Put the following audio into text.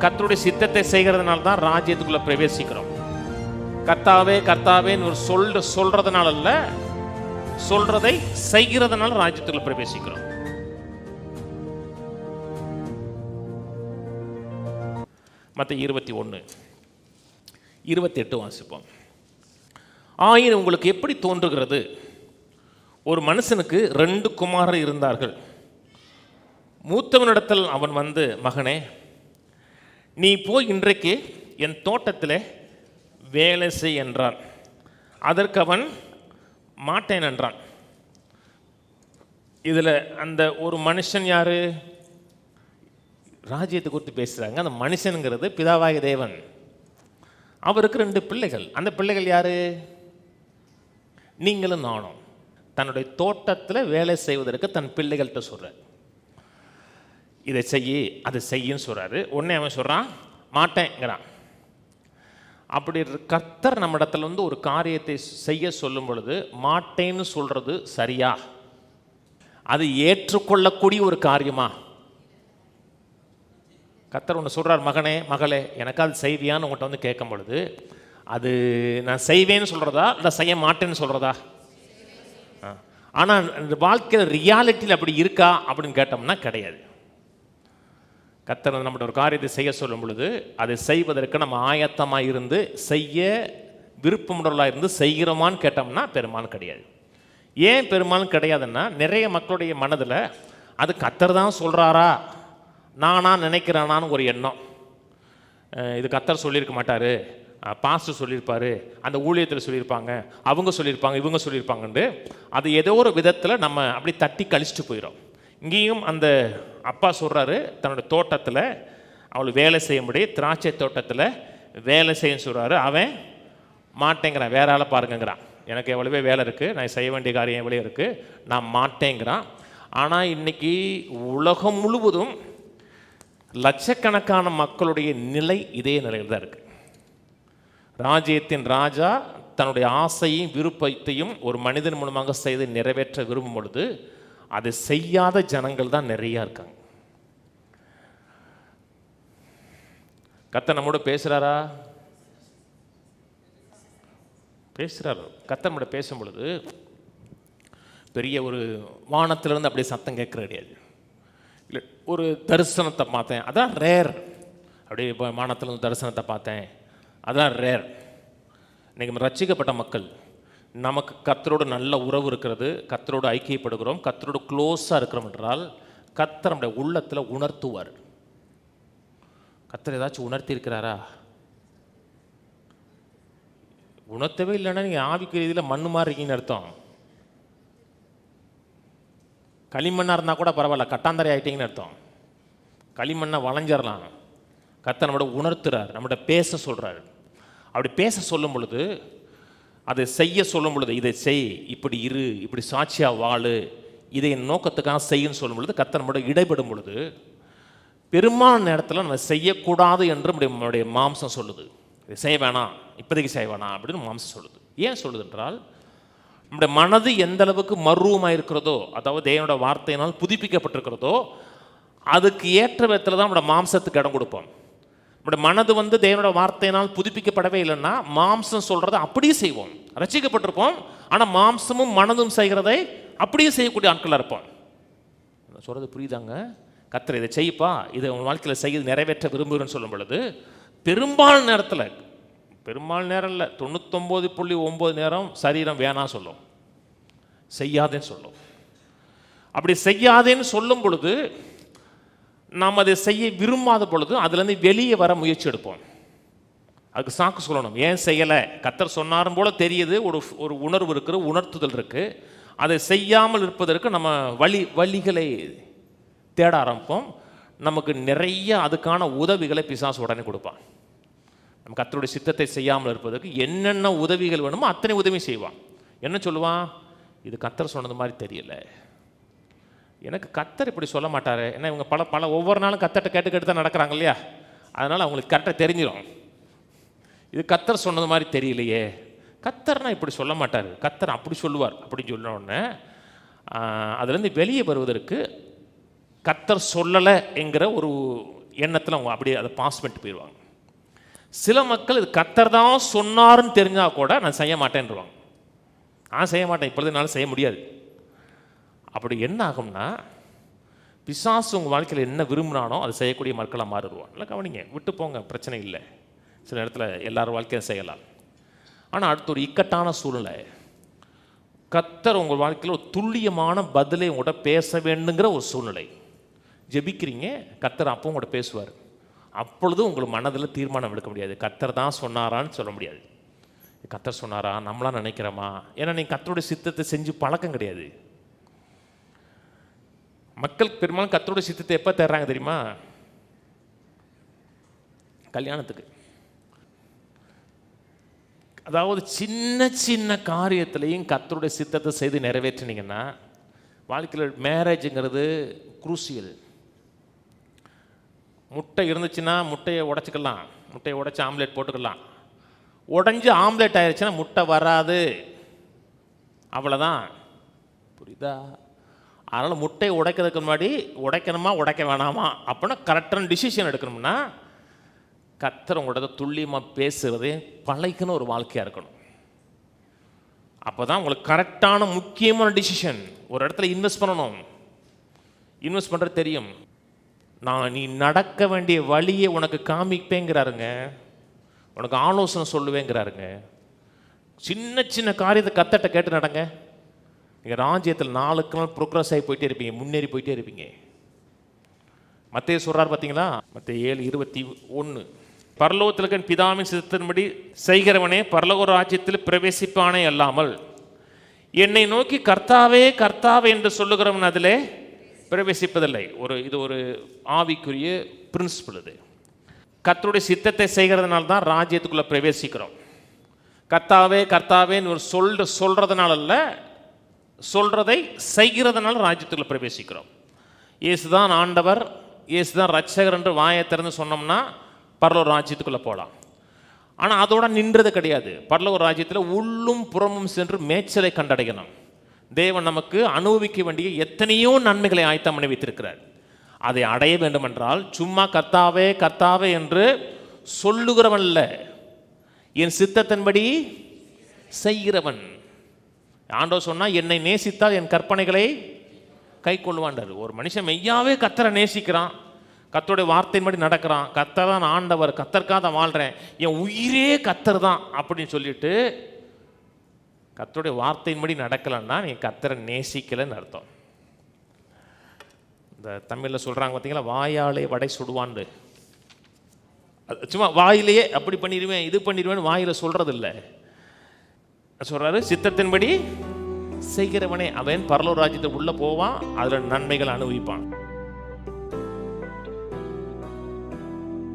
கர்த்தருடைய சித்தத்தை செய்கிறதுனால தான் ராஜ்யத்துக்குள்ள பிரவேசிக்கிறோம். கர்த்தாவே கர்த்தாவேன்னு சொல்றதுனால அல்ல, சொல்றதை செய்கிறதுனால ராஜ்யத்துக்குள்ள பிரவேசிக்கிறோம். மத்தேயு 21:28 வாசிப்போம். ஆயினும் உங்களுக்கு எப்படி தோன்றுகிறது, ஒரு மனுஷனுக்கு 2 குமாரர் இருந்தார்கள். மூத்தவனிடத்தில் அவன் வந்து, மகனே, நீ போய் இன்றைக்கு என் தோட்டத்தில் வேலை செய் என்றான். அதற்கு அவன் மாட்டேன் என்றான். இதில் அந்த ஒரு மனுஷன் யாரு? ராஜ்யத்தை குறித்து பேசுகிறாங்க. அந்த மனுஷனுங்கிறது பிதாவாகிய தேவன். அவருக்கு 2 பிள்ளைகள். அந்த பிள்ளைகள் யாரு? நீங்களும் நானும். தன்னுடைய தோட்டத்தில் வேலை செய்வதற்கு தன் பிள்ளைகள்கிட்ட சொல்கிறார், இதை செய்யி அதை செய்யின்னு சொல்கிறாரு. உடனே அவன் சொல்கிறான், மாட்டேங்கிறான். அப்படி கர்த்தர் நம்ம இடத்துல வந்து ஒரு காரியத்தை செய்ய சொல்லும் பொழுது மாட்டேன்னு சொல்கிறது சரியா? அது ஏற்றுக்கொள்ளக்கூடிய ஒரு காரியமா? கர்த்தர் ஒன்று சொல்கிறார், மகனே மகளே, எனக்கு அது செய்வியான்னு உங்கள்கிட்ட வந்து கேட்கும் பொழுது அது நான் செய்வேன்னு சொல்கிறதா இல்லை செய்ய மாட்டேன்னு சொல்கிறதா? ஆனால் இந்த வாழ்க்கையில் ரியாலிட்டியில் அப்படி இருக்கா அப்படின்னு கேட்டோம்னா கிடையாது. கர்த்தர் நம்மளோட ஒரு காரியத்தை செய்ய சொல்லும் பொழுது அதை செய்வதற்கு நம்ம ஆயத்தமாக இருந்து செய்ய விருப்பமுள்ளவர்களாக இருந்து செய்கிறோமான்னு கேட்டோம்னா பெரும்பாலும் கிடையாது. ஏன் பெரும்பாலும் கிடையாதுன்னா, நிறைய மக்களுடைய மனதில் அது கர்த்தர் தான் சொல்கிறாரா, நானா நினைக்கிறானான்னு ஒரு எண்ணம். இது கர்த்தர் சொல்லியிருக்க மாட்டார், பாஸ்டர் சொல்லியிருப்பார், அந்த ஊழியத்தில் சொல்லியிருப்பாங்க, அவங்க சொல்லியிருப்பாங்க, இவங்க சொல்லியிருப்பாங்கன்ட்டு அது ஏதோ ஒரு விதத்தில் நம்ம அப்படி தட்டி கழிச்சிட்டு போயிடும். இங்கேயும் அந்த அப்பா சொல்கிறாரு, தன்னோட தோட்டத்தில் அவளுக்கு வேலை செய்யும்படி திராட்சை தோட்டத்தில் வேலை செய்யன்னு சொல்கிறாரு. அவன் மாட்டேங்கிறான், வேற ஆளை பாருங்கிறான். எனக்கு எவ்வளவே வேலை இருக்குது, நான் செய்ய வேண்டிய காரியம் எவ்வளோ இருக்குது, நான் மாட்டேங்கிறான். ஆனால் இன்றைக்கி உலகம் முழுவதும் லட்சக்கணக்கான மக்களுடைய நிலை இதே நிலையில் தான் இருக்குது. ராஜ்யத்தின் ராஜா தன்னுடைய ஆசையும் விருப்பத்தையும் ஒரு மனிதன் மூலமாக செய்து நிறைவேற்ற விரும்பும் பொழுது அதை செய்யாத ஜனங்கள் தான் நிறையா இருக்காங்க. கர்த்தர் நம்மோட பேசுகிறாரா? பேசுகிறார். கர்த்தர் நம்மோட பேசும் பொழுது பெரிய ஒரு வானத்திலிருந்து அப்படியே சத்தம் கேட்குற கிடையாது. இல்லை, ஒரு தரிசனத்தை பார்த்தேன், அதான் ரேர். அப்படியே இப்போ வானத்திலிருந்து தரிசனத்தை பார்த்தேன், அதான் ரேர். இன்றைக்கி ரட்சிக்கப்பட்ட மக்கள் நமக்கு கர்த்தரோடு நல்ல உறவு இருக்கிறது, கர்த்தரோடு ஐக்கியப்படுகிறோம், கர்த்தரோடு க்ளோஸாக இருக்கிறோம் என்றால் கர்த்தர் நம்முடைய உள்ளத்தில் உணர்த்துவார். கர்த்தர் ஏதாச்சும் உணர்த்தி இருக்கிறாரா? உணர்த்தவே இல்லைன்னா நீங்கள் ஆவிக்கு ரீதியில் மண்ணு மாதிரி இருக்கீங்கன்னு அர்த்தம். களிமண்ணாக இருந்தால் கூட பரவாயில்ல, கட்டாந்தரை ஆகிட்டீங்கன்னு அர்த்தம். களிமண்ணை வளைஞ்சிடலாம். கர்த்தர் நம்மளோட உணர்த்துறார், நம்மகிட்ட பேச சொல்கிறார். அப்படி பேச சொல்லும் பொழுது, அதை செய்ய சொல்லும் பொழுது, இதை செய், இப்படி இரு, இப்படி சாட்சியாக வாழு, இதை என் நோக்கத்துக்காக செய்யன்னு சொல்லும் பொழுது கர்த்தர் நம்மளோட இடைப்படும் பொழுது பெரும்பாலான நேரத்தில் நம்ம செய்யக்கூடாது என்று நம்முடைய மாம்சம் சொல்லுது. இதை செய்ய வேணாம், இப்போதைக்கு செய்ய வேணாம் அப்படின்னு மாம்சம் சொல்லுது. ஏன் சொல்லுது என்றால், நம்முடைய மனது எந்த அளவுக்கு மர்வமாக இருக்கிறதோ, அதாவது தேவனோட வார்த்தையினால் புதுப்பிக்கப்பட்டிருக்கிறதோ, அதுக்கு ஏற்ற விதத்தில் தான் நம்மளோட மாம்சத்துக்கு இடம் கொடுப்போம். நம்முடைய மனது வந்து தேவனோட வார்த்தையினால் புதுப்பிக்கப்படவே இல்லைன்னா மாம்சம் சொல்கிறத அப்படியே செய்வோம். ரட்சிக்கப்பட்டிருப்போம், ஆனால் மாம்சமும் மனதும் செய்கிறதை அப்படியே செய்யக்கூடிய ஆட்களாக இருப்போம். சொல்கிறது புரியுதாங்க? கர்த்தர் இதை செய்ப்பா, இதை உங்கள் வாழ்க்கையில் செய்ய நிறைவேற்ற விரும்புகிறேன்னு சொல்லும் பொழுது பெரும்பாலான நேரத்தில், பெரும்பாலான நேரம் இல்லை, 99.9 நேரம் சரீரம் வேணாம் சொல்லும், செய்யாதேன்னு சொல்லும். அப்படி செய்யாதேன்னு சொல்லும் பொழுது நாம் அதை செய்ய விரும்பாத பொழுது அதுலேருந்து வெளியே வர முயற்சி எடுப்போம். அதுக்கு சாக்கு சொல்லணும். ஏன் செய்யலை? கர்த்தர் சொன்னாரும் போல தெரியுது, ஒரு உணர்வு இருக்குது, உணர்த்துதல் இருக்குது. அதை செய்யாமல் இருப்பதற்கு நம்ம வழிகளை தேட ஆரம்பிப்போம். நமக்கு நிறைய அதுக்கான உதவிகளை பிசாசு உடனே கொடுப்பான். நம்ம கர்த்தருடைய சித்தத்தை செய்யாமல் இருப்பதற்கு என்னென்ன உதவிகள் வேணுமோ அத்தனை உதவி செய்வான். என்ன சொல்லுவான்? இது கர்த்தர் சொன்னது மாதிரி தெரியல, எனக்கு கர்த்தர் இப்படி சொல்ல மாட்டார். ஏன்னா இவங்க பல ஒவ்வொரு நாளும் கர்த்தர்கிட்ட கேட்டு தான் நடக்கிறாங்க இல்லையா, அதனால் அவங்களுக்கு கரெக்டாக தெரிஞ்சிடும், இது கர்த்தர் சொன்னது மாதிரி தெரியலையே, கர்த்தர்னா இப்படி சொல்ல மாட்டார், கர்த்தர் அப்படி சொல்லுவார் அப்படின்னு சொன்ன உடனே அதுலேருந்து வெளியே வருவதற்கு கர்த்தர் சொல்லலை என்கிற ஒரு எண்ணத்தில் அவங்க அப்படியே அதை பாஸ் பண்ணிட்டு போயிடுவாங்க. சில மக்கள் இது கர்த்தர் தான் சொன்னாருன்னு தெரிஞ்சால் கூட நான் செய்ய மாட்டேன்ருவாங்க. நான் செய்ய மாட்டேன், இப்பொழுது என்னால் செய்ய முடியாது. அப்படி என்ன ஆகும்னா, பிசாசு உங்கள் வாழ்க்கையில் என்ன விரும்பினானோ அதை செய்யக்கூடிய மக்களாக மாறிடுவான். இல்லை கவனிங்க, விட்டு போங்க, பிரச்சனை இல்லை. சில இடத்துல எல்லார் வாழ்க்கையும் செய்யலாம். ஆனால் அடுத்த ஒரு இக்கட்டான சூழ்நிலை, கர்த்தர் உங்கள் வாழ்க்கையில் ஒரு துல்லியமான பதிலை உங்கள்கிட்ட பேச வேண்டுங்கிற ஒரு சூழ்நிலை. ஜெபிக்கிறீங்க, கர்த்தர் அப்போ உங்கள்கிட்ட பேசுவார். அப்பொழுது உங்களுக்கு மனதில் தீர்மானம் எடுக்க முடியாது. கர்த்தர் தான் சொன்னாரான்னு சொல்ல முடியாது. கர்த்தர் சொன்னாரா, நம்மளாம் நினைக்கிறோமா? ஏன்னா நீங்கள் கர்த்தருடைய சித்தத்தை செஞ்சு பழக்கம் கிடையாது. மக்கள் பெரும்பாலும் கர்த்தருடைய சித்தத்தை எப்போ தேடுறாங்க தெரியுமா? கல்யாணத்துக்கு. அதாவது சின்ன சின்ன காரியத்திலையும் கர்த்தருடைய சித்தத்தை செய்து நிறைவேற்றினீங்கன்னா வாழ்க்கையில் மேரேஜுங்கிறது குரூசியல். முட்டை இருந்துச்சுன்னா முட்டையை உடைச்சிக்கலாம், முட்டையை உடைச்சி ஆம்லேட் போட்டுக்கலாம். உடஞ்சி ஆம்லேட் ஆயிடுச்சுன்னா முட்டை வராது, அவ்வளோதான். புரியுதா? அதனால் முட்டையை உடைக்கிறதுக்கு முன்னாடி உடைக்கணுமா உடைக்க வேணாமா அப்படின்னா கரெக்டான டிசிஷன் எடுக்கணும்னா கர்த்தர் உங்களோட துல்லியமாக பேசுகிறதே பழகின ஒரு வாழ்க்கையாக இருக்கணும். அப்போ தான் உங்களுக்கு கரெக்டான முக்கியமான டிசிஷன். ஒரு இடத்துல இன்வெஸ்ட் பண்ணணும், இன்வெஸ்ட் பண்ணுறது தெரியும். நான் நீ நடக்க வேண்டிய வழியை உனக்கு காமிப்பேங்கிறாருங்க, உனக்கு ஆலோசனை சொல்லுவேங்கிறாருங்க. சின்ன சின்ன காரியத்தை கர்த்தர்ட்ட கேட்டு நடங்க. நீங்கள் ராஜ்யத்தில் நாளுக்கு நாள் ப்ரோக்ரஸ் ஆகி போயிட்டே இருப்பீங்க, முன்னேறி போயிட்டே இருப்பீங்க. மத்தேயு சொல்கிறார் பார்த்தீங்களா, மத்தேயு 7:21, பரலோகத்தில் இருக்க பிதாவின் சித்தத்தின்படி செய்கிறவனே பரலோக ராஜ்யத்தில் பிரவேசிப்பானே அல்லாமல் என்னை நோக்கி கர்த்தாவே கர்த்தாவே என்று சொல்லுகிறவன் அதிலே பிரவேசிப்பதில்லை. இது ஒரு ஆவிக்குரிய பிரின்சிபல். இது கர்த்தருடைய சித்தத்தை செய்கிறதுனால தான் ராஜ்யத்துக்குள்ளே பிரவேசிக்கிறோம். கர்த்தாவே கர்த்தாவேன்னு ஒரு சொல்கிறதுனால இல்லை, சொல்கிறதை செய்கிறதுனால ராஜ்யத்துக்குள்ளே பிரவேசிக்கிறோம். இயேசுதான் ஆண்டவர், இயேசுதான் ரட்சகர் என்று வாயை திறந்து சொன்னோம்னா பரலோக ராஜ்யத்துக்குள்ளே போகலாம். ஆனால் அதோட நின்றது கிடையாது. பரலோக ராஜ்யத்தில் உள்ளும் புறமும் சென்று மேய்ச்சலை கண்டடையணும். தேவன் நமக்கு அனுபவிக்க வேண்டிய எத்தனையோ நன்மைகளை ஆயத்தம் பண்ணி வைத்திருக்கிறார். அதை அடைய வேண்டுமென்றால் சும்மா கர்த்தாவே கர்த்தாவே என்று சொல்லுகிறவன் அல்ல, என் சித்தத்தின்படி செய்கிறவன். ஆண்டவர் சொன்னால் என்னை நேசித்தால் என் கற்பனைகளை கை கொள்வான்றார். ஒரு மனுஷன் மெய்யாவே கர்த்தரை நேசிக்கிறான், கர்த்தருடைய வார்த்தையின்படி நடக்கிறான், கர்த்தர் தான் ஆண்டவர், கர்த்தருக்காக தான் வாழ்கிறேன், என் உயிரே கர்த்தர் தான் அப்படின்னு சொல்லிட்டு கர்த்தருடைய வார்த்தையின்படி நடக்கலைன்னா நீ கர்த்தரை நேசிக்கலைன்னு அர்த்தம். இந்த தமிழில் சொல்கிறாங்க பார்த்தீங்களா, வாயாலே வடை சுடுவான்னு. சும்மா வாயிலேயே அப்படி பண்ணிடுவேன் இது பண்ணிடுவேன்னு வாயில் சொல்கிறதில்ல. சொல்கிறாரு, சித்தத்தின்படி செய்கிறவனே அவன் பரலோக ராஜ்யத்தை உள்ளே போவான், அதில் நன்மைகள் அனுபவிப்பான்.